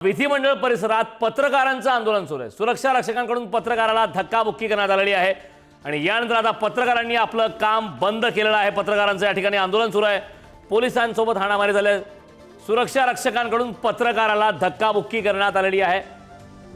विधिमंडळ परिसरात पत्रकारांचं आंदोलन सुरू आहे। सुरक्षा रक्षकांकडून पत्रकाराला धक्काबुक्की करण्यात आलेली आहे आणि यानंतर आता पत्रकारांनी आपलं काम बंद केलेलं आहे। पत्रकारांचं या ठिकाणी आंदोलन सुरू आहे। पोलिसांसोबत हाणामारी झाली। सुरक्षा रक्षकांकडून पत्रकाराला धक्काबुक्की करण्यात आलेली आहे।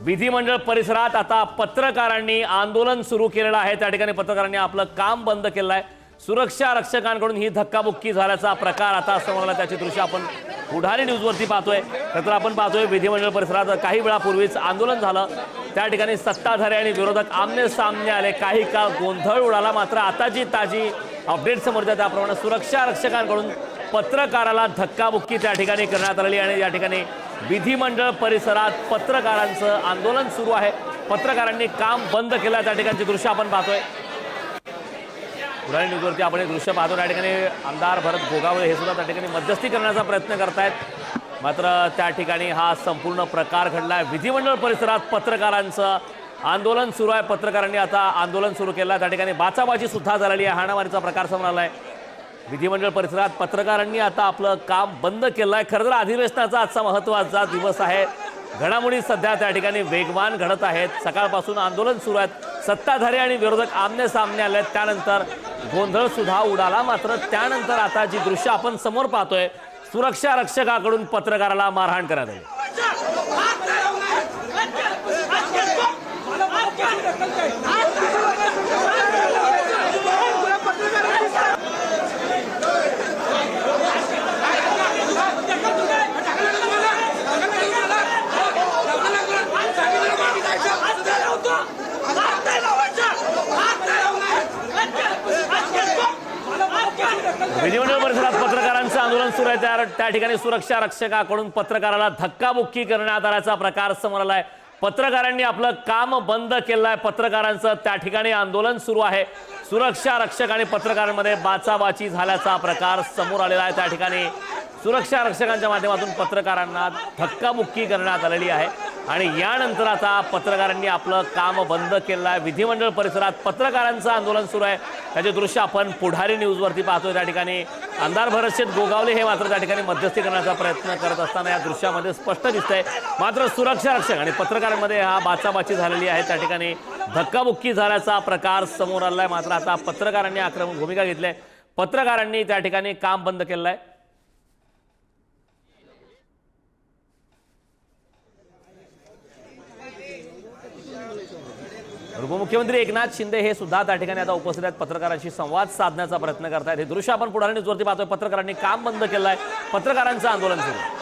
विधिमंडळ परिसरात आता पत्रकारांनी आंदोलन सुरू केलेलं आहे। त्या ठिकाणी पत्रकारांनी आपलं काम बंद केलं आहे। सुरक्षा रक्षकांकडून ही धक्काबुक्की झाल्याचा प्रकार आता समोर आला। त्याची दृश्य आपण पुढारी न्यूजवरती पाहतोय। तर आपण पाहतोय विधिमंडळ परिसरात काही वेळापूर्वीच आंदोलन झालं। त्या ठिकाणी सत्ताधारी आणि विरोधक आमने सामने आले। काही काळ गोंधळ उडाला, मात्र आताची ताजी अपडेट समोर येते त्याप्रमाणे सुरक्षा रक्षकांकडून पत्रकाराला धक्काबुक्की त्या ठिकाणी करण्यात आलेली आणि या ठिकाणी विधिमंडळ परिसरात पत्रकारांचं आंदोलन सुरू आहे। पत्रकारांनी काम बंद केलं। त्या ठिकाणची दृश्य आपण पाहतोय। पुढारी न्यूजवरती आपण हे दृश्य पाहतो। त्या ठिकाणी आमदार भरत गोगावळे हे सुद्धा त्या ठिकाणी मध्यस्थी करण्याचा प्रयत्न करतायत, मात्र त्या ठिकाणी हा संपूर्ण प्रकार घडला आहे। विधिमंडळ परिसरात पत्रकारांचं आंदोलन सुरू आहे। पत्रकारांनी आता आंदोलन सुरू केलं आहे। त्या ठिकाणी बाचाबाची सुद्धा झालेली आहे। हाणामारीचा प्रकार समोर आला आहे। विधिमंडळ परिसरात पत्रकारांनी आता आपलं काम बंद केलं आहे। खरं तर अधिवेशनाचा आजचा महत्त्वाचा दिवस आहे। घडामोडी सध्या त्या ठिकाणी वेगवान घडत आहेत। सकाळपासून आंदोलन सुरू आहेत। सत्ताधारी आणि विरोधक आमने सामने आले। त्यानंतर गोंधळ सुद्धा उडाला, मात्र त्यानंतर आता जी दृश्य आपण समोर पाहतोय, सुरक्षा रक्षकाकडून पत्रकाराला मारहाण करण्यात आली। विधिमंडळ परिसरात पत्रकारांचं आंदोलन सुरू आहे। त्या ठिकाणी सुरक्षा रक्षकाकडून पत्रकाराला धक्काबुक्की करण्यात आल्याचा प्रकार समोर आलाय। पत्रकारांनी आपलं काम बंद केलं आहे। पत्रकारांचं त्या ठिकाणी आंदोलन सुरू आहे। सुरक्षा रक्षक आणि पत्रकारांमध्ये बाचाबाची झाल्याचा प्रकार समोर आलेला आहे। त्या ठिकाणी सुरक्षा रक्षकांच्या माध्यमातून पत्रकारांना धक्काबुक्की करण्यात आलेली आहे आणि यानंतर आता पत्रकारांनी आपलं काम बंद केलं आहे। विधिमंडळ परिसरात पत्रकारांचं आंदोलन सुरू आहे। त्याचे दृश्य आपण पुढारी न्यूजवरती पाहतोय। त्या ठिकाणी आमदार भरत गोगावले हे मात्र त्या ठिकाणी मध्यस्थी करण्याचा प्रयत्न करत असताना या दृश्यामध्ये स्पष्ट दिसतंय, मात्र सुरक्षा रक्षक आणि पत्रकारांमध्ये हा बाचाबाची झालेली आहे। त्या ठिकाणी धक्काबुक्की झाल्याचा प्रकार समोर आलाय, मात्र आता पत्रकारांनी आक्रमक भूमिका घेतली आहे। पत्रकारांनी त्या ठिकाणी काम बंद केलं आहे। उपमुख्यमंत्री एकनाथ शिंदे हे सुद्धा त्या ठिकाणी आता उपस्थित आहेत। पत्रकारांशी संवाद साधण्याचा प्रयत्न करतायत। हे दृश्य आपण पुढारी न्यूजवरती पाहतोय। पत्रकारांनी काम बंद केलं आहे। पत्रकारांचं आंदोलन सुरू आहे।